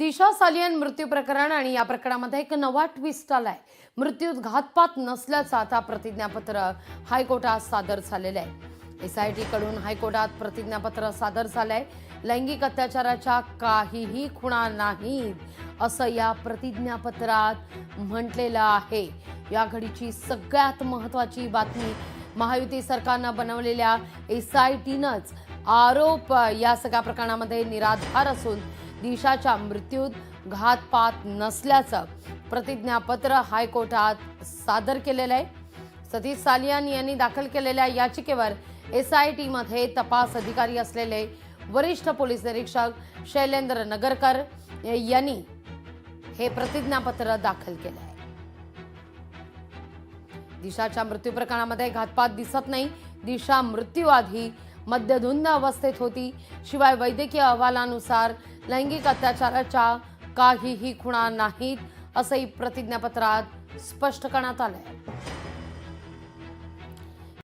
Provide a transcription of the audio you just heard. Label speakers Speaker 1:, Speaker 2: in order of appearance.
Speaker 1: दिशा सालियन मृत्यू प्रकरण आणि या प्रकरणामध्ये एक नवा ट्विस्ट आलाय। मृत्यूत घातपात नसल्याचं आता प्रतिज्ञापत्र हायकोर्टात सादर झालेलं आहे। एसआयटी कडून हायकोर्टात प्रतिज्ञापत्र सादर झालंय। लैंगिक अत्याचाराच्या काहीही खुणा नाहीत असं या प्रतिज्ञापत्रात म्हटलेलं आहे। या घडीची सगळ्यात महत्त्वाची बातमी, महायुती सरकारनं बनवलेल्या एसआयटीनंच आरोप या सगळ्या प्रकरणामध्ये निराधार असून दिशाच्या मृत्यूत घातपात नसल्याचं प्रतिज्ञापत्र हायकोर्टात सादर केलेलं आहे। सतीश सालियन यांनी दाखल केलेल्या याचिकेवर एसआयटी मध्ये तपास अधिकारी असलेले वरिष्ठ पोलीस निरीक्षक शैलेंद्र नगरकर यांनी हे प्रतिज्ञापत्र दाखल केलं आहे। दिशाच्या मृत्यू प्रकरणामध्ये घातपात दिसत नाही। दिशा मृत्यूआधी मद्यधुंद अवस्थेत होती। शिवाय वैद्यकीय अहवालानुसार लैंगिक अत्याचाराच्या काहीही खुणा नाहीत असंही प्रतिज्ञापत्रात स्पष्ट करण्यात आलंय।